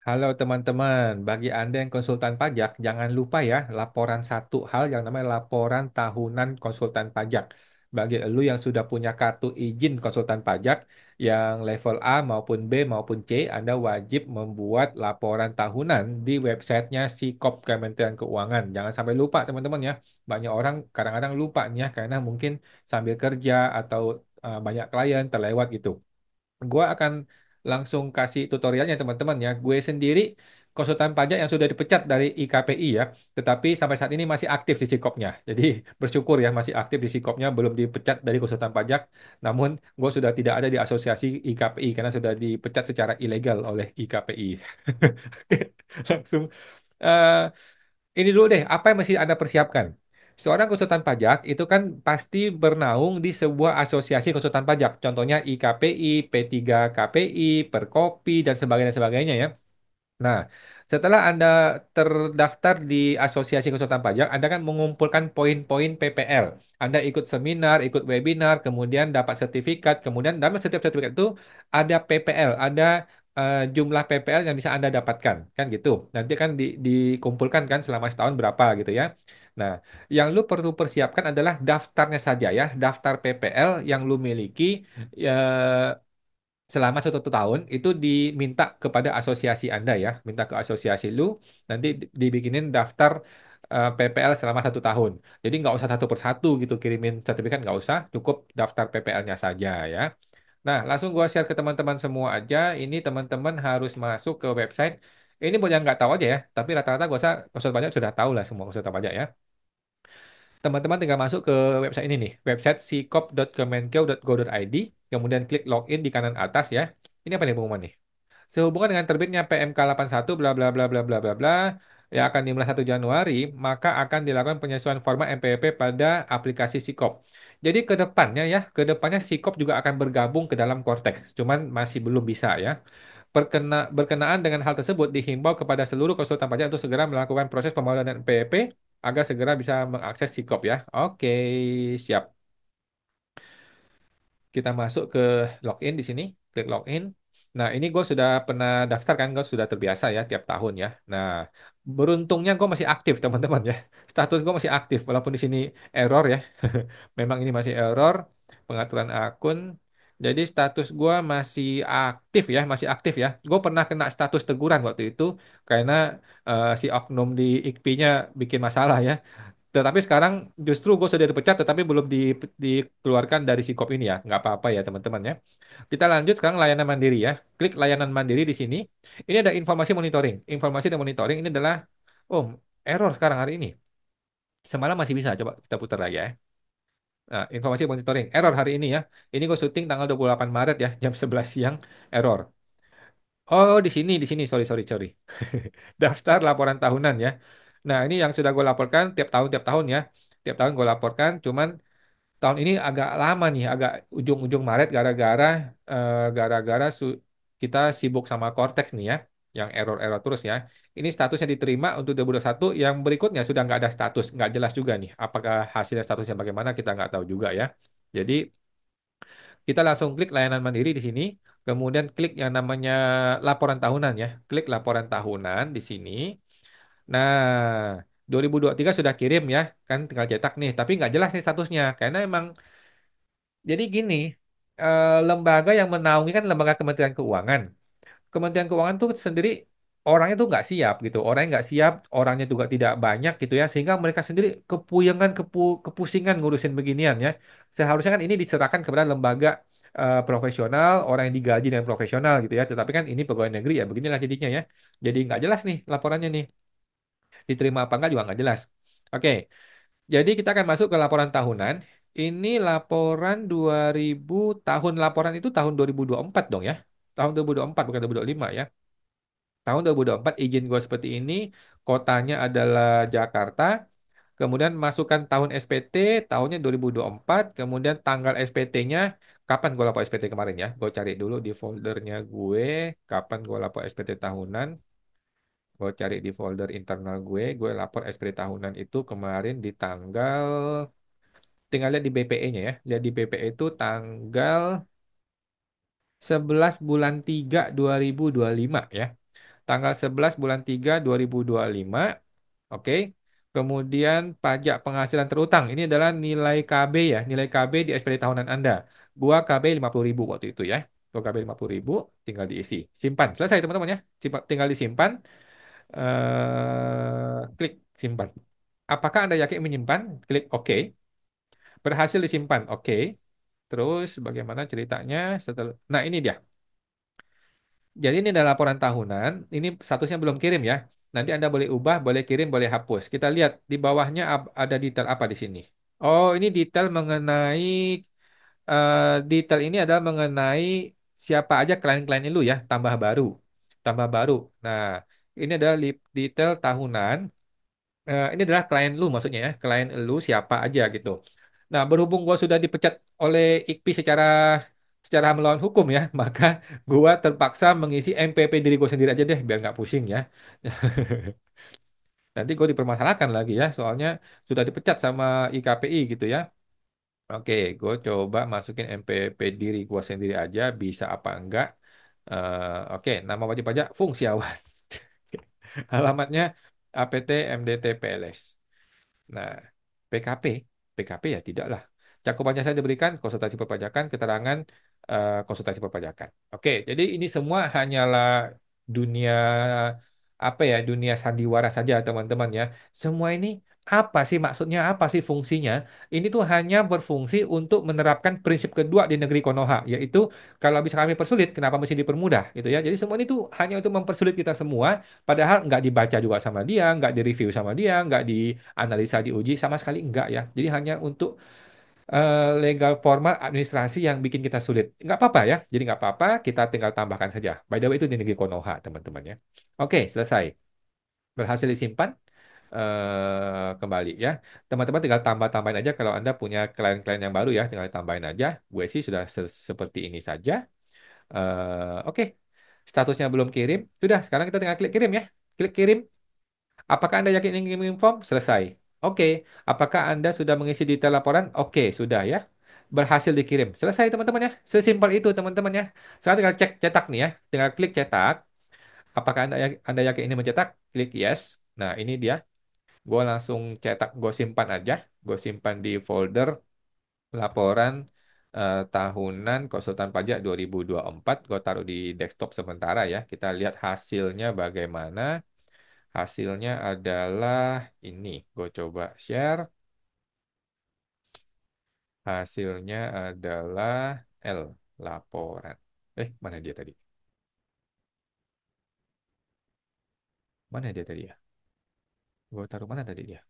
Halo teman-teman, bagi Anda yang konsultan pajak, jangan lupa ya laporan satu hal yang namanya laporan tahunan konsultan pajak. Bagi elu yang sudah punya kartu izin konsultan pajak yang level A maupun B maupun C, Anda wajib membuat laporan tahunan di websitenya Sikop Kementerian Keuangan. Jangan sampai lupa teman-teman ya. Banyak orang kadang-kadang lupa nih ya karena mungkin sambil kerja atau banyak klien terlewat gitu. Gue akan langsung kasih tutorialnya teman-teman ya. Gue sendiri konsultan pajak yang sudah dipecat dari IKPI ya, tetapi sampai saat ini masih aktif di Sikopnya. Jadi bersyukur ya masih aktif di Sikopnya, belum dipecat dari konsultan pajak. Namun gue sudah tidak ada di asosiasi IKPI karena sudah dipecat secara ilegal oleh IKPI. Oke, langsung. eh, ini dulu deh, apa yang mesti Anda persiapkan? Seorang konsultan pajak itu kan pasti bernaung di sebuah asosiasi konsultan pajak. Contohnya IKPI, P3KPI, Perkopi, dan sebagainya ya. Nah, setelah Anda terdaftar di Asosiasi Konsultan Pajak, Anda kan mengumpulkan poin-poin PPL. Anda ikut seminar, ikut webinar, kemudian dapat sertifikat, kemudian dalam setiap sertifikat itu ada PPL, ada jumlah PPL yang bisa Anda dapatkan, kan gitu. Nanti kan dikumpulkan kan selama setahun berapa gitu ya. Nah, yang lu perlu persiapkan adalah daftarnya saja ya, daftar PPL yang lu miliki ya, selama satu tahun itu diminta kepada asosiasi Anda ya, minta ke asosiasi lu, nanti dibikinin daftar PPL selama satu tahun. Jadi nggak usah satu persatu gitu kirimin sertifikat nggak usah, cukup daftar PPL-nya saja ya. Nah, langsung gua share ke teman-teman semua aja. Ini teman-teman harus masuk ke website. Ini buat yang nggak tahu aja ya, tapi rata-rata gua rasa konsultan pajak sudah tahu lah semua konsultan pajak ya. Teman-teman tinggal masuk ke website ini nih, website sikop.kemenkeu.go.id, kemudian klik login di kanan atas ya. Ini apa nih pengumuman nih? Sehubungan dengan terbitnya PMK 81 bla bla bla bla bla bla bla yang akan dimulai 1 Januari, maka akan dilakukan penyesuaian format NPWP pada aplikasi Sikop. Jadi ke depannya ya, ke depannya Sikop juga akan bergabung ke dalam Cortex, cuman masih belum bisa ya. Berkenaan dengan hal tersebut dihimbau kepada seluruh konsultan pajak untuk segera melakukan proses pembayaran NPWP agar segera bisa mengakses Sikop ya. Oke, siap. Kita masuk ke login di sini, klik login. Nah, ini gue sudah pernah daftar kan, gue sudah terbiasa ya tiap tahun ya. Nah, beruntungnya gue masih aktif teman-teman ya. Status gue masih aktif walaupun di sini error ya. Memang ini masih error pengaturan akun. Jadi status gue masih aktif ya, masih aktif ya. Gue pernah kena status teguran waktu itu karena si oknum di IKP-nya bikin masalah ya. Tetapi sekarang justru gue sudah dipecat, tetapi belum dikeluarkan dari Sikop ini ya. Nggak apa-apa ya teman-teman ya. Kita lanjut sekarang layanan mandiri ya. Klik layanan mandiri di sini. Ini ada informasi monitoring. Informasi dan monitoring ini adalah, oh error sekarang hari ini. Semalam masih bisa, coba kita putar lagi ya. Nah, informasi monitoring, error hari ini ya. Ini gue syuting tanggal 28 Maret ya, jam 11 siang, error. Oh, di sini, sorry, sorry, sorry. Daftar laporan tahunan ya. Nah, ini yang sudah gue laporkan tiap tahun ya. Tiap tahun gue laporkan, cuman tahun ini agak lama nih, agak ujung-ujung Maret gara-gara kita sibuk sama Cortex nih ya, yang error-error terus ya. Ini statusnya diterima untuk 2021, yang berikutnya sudah nggak ada status, nggak jelas juga nih. Apakah hasilnya statusnya bagaimana kita nggak tahu juga ya. Jadi kita langsung klik layanan mandiri di sini, kemudian klik yang namanya laporan tahunan ya. Klik laporan tahunan di sini. Nah, 2023 sudah kirim ya, kan tinggal cetak nih, tapi nggak jelas nih statusnya, karena emang jadi gini, lembaga yang menaungi kan lembaga Kementerian Keuangan. Kementerian Keuangan tuh sendiri orangnya tuh nggak siap gitu, orangnya nggak siap, orangnya juga tidak banyak gitu ya, sehingga mereka sendiri kepuyangan, kepusingan ngurusin beginian ya. Seharusnya kan ini diserahkan kepada lembaga profesional, orang yang digaji dengan profesional gitu ya. Tetapi kan ini pegawai negeri ya, beginilah jadinya ya. Jadi nggak jelas nih laporannya nih, diterima apa enggak juga nggak jelas. Oke, jadi kita akan masuk ke laporan tahunan. Ini laporan 2000, tahun laporan itu tahun 2024 dong ya. Tahun 2024 bukan 2025 ya. Tahun 2024 izin gue seperti ini, kotanya adalah Jakarta, kemudian masukkan tahun SPT, tahunnya 2024, kemudian tanggal SPT-nya, kapan gue lapor SPT kemarin ya. Gue cari dulu di foldernya gue, kapan gue lapor SPT tahunan. Gue cari di folder internal gue lapor SPT tahunan itu kemarin di tanggal, tinggal lihat di BPE-nya ya. Lihat di BPE itu tanggal 11 bulan 3 2025 ya. Tanggal 11 bulan 3 2025. Oke. Kemudian pajak penghasilan terutang. Ini adalah nilai KB ya. Nilai KB di SPT tahunan Anda. Gua KB 50.000 waktu itu ya. Gua KB 50.000, tinggal diisi. Simpan. Selesai teman-teman ya. Tinggal disimpan. Klik simpan. Apakah Anda yakin menyimpan? Klik OK. Berhasil disimpan. OK. Terus bagaimana ceritanya setelah... Nah ini dia. Jadi ini adalah laporan tahunan. Ini statusnya belum kirim ya. Nanti Anda boleh ubah, boleh kirim, boleh hapus. Kita lihat di bawahnya ada detail apa di sini. Oh, ini detail mengenai detail ini adalah mengenai siapa aja klien-klien lu ya, tambah baru. Tambah baru. Nah, ini adalah detail tahunan. Ini adalah klien lu maksudnya ya, klien lu siapa aja gitu. Nah, berhubung gua sudah dipecat oleh IKPI secara melawan hukum ya, maka gua terpaksa mengisi MPP diri gua sendiri aja deh biar nggak pusing ya. Nanti gue dipermasalahkan lagi ya, soalnya sudah dipecat sama IKPI gitu ya. Oke, gue coba masukin MPP diri gue sendiri aja, bisa apa enggak? Oke, nama wajib pajak fungsiawan. Alamatnya APT MDT PLS. Nah, PKP, PKP ya tidaklah. Cakupannya saya diberikan konsultasi perpajakan, keterangan konsultasi perpajakan. Oke, jadi ini semua hanyalah dunia apa ya, dunia sandiwara saja teman-teman ya. Semua ini apa sih maksudnya, apa sih fungsinya? Ini tuh hanya berfungsi untuk menerapkan prinsip kedua di negeri Konoha, yaitu kalau bisa kami persulit, kenapa mesti dipermudah gitu ya. Jadi semua ini tuh hanya untuk mempersulit kita semua, padahal nggak dibaca juga sama dia, nggak direview sama dia, nggak dianalisa, diuji sama sekali nggak ya. Jadi hanya untuk legal formal administrasi yang bikin kita sulit. Nggak apa-apa ya. Jadi nggak apa-apa, kita tinggal tambahkan saja. By the way itu di negeri Konoha teman-teman ya. Oke, selesai. Berhasil disimpan. Kembali ya. Teman-teman tinggal tambah-tambahin aja kalau Anda punya klien-klien yang baru ya. Tinggal tambahin aja. Gue sih sudah seperti ini saja. Oke. Statusnya belum kirim. Sudah, sekarang kita tinggal klik kirim ya. Klik kirim. Apakah Anda yakin ingin mengirim form? Selesai. Oke. Apakah Anda sudah mengisi detail laporan? Oke, sudah ya. Berhasil dikirim. Selesai teman-teman ya. Sesimpel itu teman-teman ya. Sekarang tinggal cek cetak nih ya. Tinggal klik cetak. Apakah Anda yakin ini mencetak? Klik yes. Nah, ini dia. Gue langsung cetak, gue simpan aja. Gue simpan di folder laporan tahunan konsultan pajak 2024. Gue taruh di desktop sementara ya. Kita lihat hasilnya bagaimana. Hasilnya adalah ini. Gue coba share. Hasilnya adalah L, laporan. Mana dia tadi? Mana dia tadi ya? Gue taruh mana tadi dia?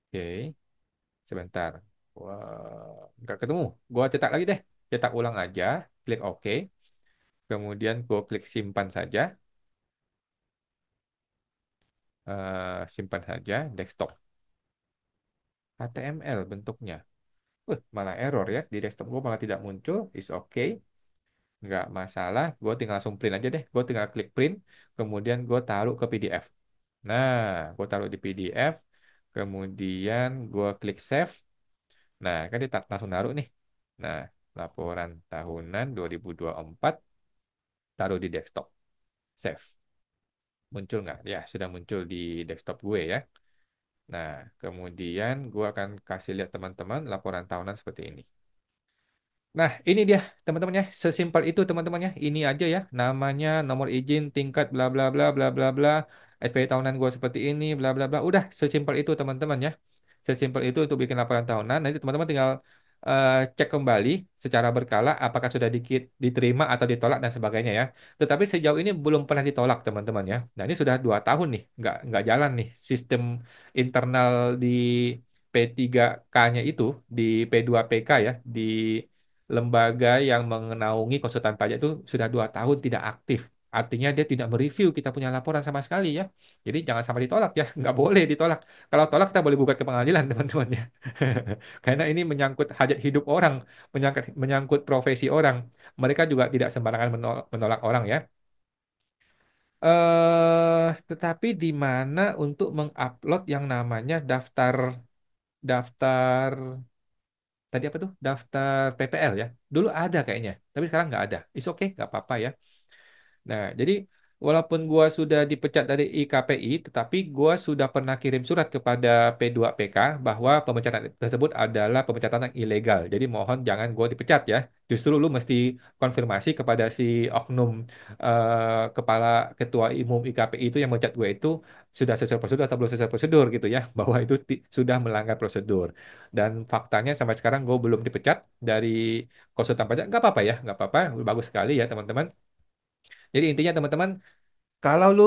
Oke, sebentar. Wah, nggak ketemu. Gue cetak lagi deh. Cetak ulang aja. Klik OK. Kemudian gue klik simpan saja. Simpan saja. Desktop. HTML bentuknya. Malah error ya. Di desktop gue malah tidak muncul. Is OK. Nggak masalah, gue tinggal langsung print aja deh. Gue tinggal klik print, kemudian gue taruh ke PDF. Nah, gue taruh di PDF, kemudian gue klik save. Nah, kan dia langsung naruh nih. Nah, laporan tahunan 2024, taruh di desktop. Save. Muncul nggak? Ya, sudah muncul di desktop gue ya. Nah, kemudian gue akan kasih lihat teman-teman laporan tahunan seperti ini. Nah, ini dia teman-teman ya. Sesimpel itu teman-teman ya. Ini aja ya. Namanya, nomor izin, tingkat, bla bla bla bla bla bla. SPT tahunan gue seperti ini, bla bla bla. Udah, sesimpel itu teman-teman ya. Sesimpel itu untuk bikin laporan tahunan. Nanti teman-teman tinggal cek kembali secara berkala apakah sudah diterima atau ditolak dan sebagainya ya. Tetapi sejauh ini belum pernah ditolak teman-teman ya. Nah, ini sudah 2 tahun nih, nggak jalan nih sistem internal di P3K-nya itu, di P2PK ya, di lembaga yang menaungi konsultan pajak itu sudah 2 tahun tidak aktif. Artinya dia tidak mereview kita punya laporan sama sekali ya. Jadi jangan sampai ditolak ya, nggak boleh ditolak. Kalau tolak kita boleh gugat ke pengadilan teman-teman ya. Karena ini menyangkut hajat hidup orang, menyangkut menyangkut profesi orang. Mereka juga tidak sembarangan menolak orang ya. Tetapi di mana untuk mengupload yang namanya daftar daftar tadi apa tuh daftar PPL ya. Dulu ada kayaknya, tapi sekarang nggak ada. It's okay, nggak apa-apa ya. Nah, jadi walaupun gua sudah dipecat dari IKPI, tetapi gua sudah pernah kirim surat kepada P2PK bahwa pemecatan tersebut adalah pemecatan yang ilegal. Jadi mohon jangan gua dipecat ya. Justru lu mesti konfirmasi kepada si oknum kepala ketua umum IKPI itu yang memecat gue itu sudah sesuai prosedur atau belum sesuai prosedur gitu ya, bahwa itu sudah melanggar prosedur. Dan faktanya sampai sekarang gue belum dipecat dari konsultan pajak. Nggak apa-apa ya, nggak apa-apa. Bagus sekali ya teman-teman. Jadi intinya teman-teman, kalau lu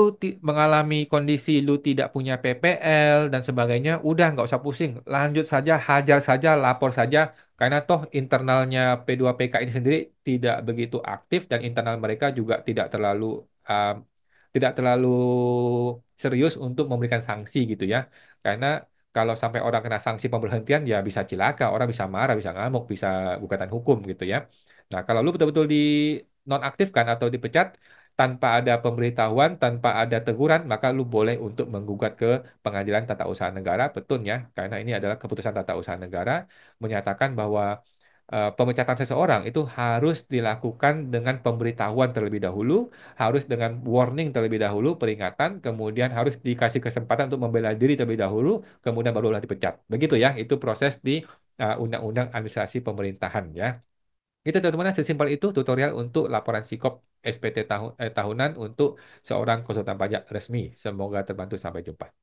mengalami kondisi lu tidak punya PPL dan sebagainya, udah nggak usah pusing, lanjut saja, hajar saja, lapor saja, karena toh internalnya P2PK ini sendiri tidak begitu aktif dan internal mereka juga um, tidak terlalu serius untuk memberikan sanksi gitu ya. Karena kalau sampai orang kena sanksi pemberhentian ya bisa cilaka, orang bisa marah, bisa ngamuk, bisa gugatan hukum gitu ya. Nah, kalau lu betul-betul di nonaktifkan atau dipecat tanpa ada pemberitahuan, tanpa ada teguran, maka lu boleh untuk menggugat ke Pengadilan Tata Usaha Negara, petun ya, karena ini adalah keputusan Tata Usaha Negara menyatakan bahwa pemecatan seseorang itu harus dilakukan dengan pemberitahuan terlebih dahulu, harus dengan warning terlebih dahulu, peringatan, kemudian harus dikasih kesempatan untuk membela diri terlebih dahulu, kemudian barulah dipecat. Begitu ya, itu proses di Undang-Undang Administrasi Pemerintahan ya. Itu teman-teman sesimpel itu tutorial untuk laporan sikop SPT tahunan untuk seorang konsultan pajak resmi. Semoga terbantu, sampai jumpa.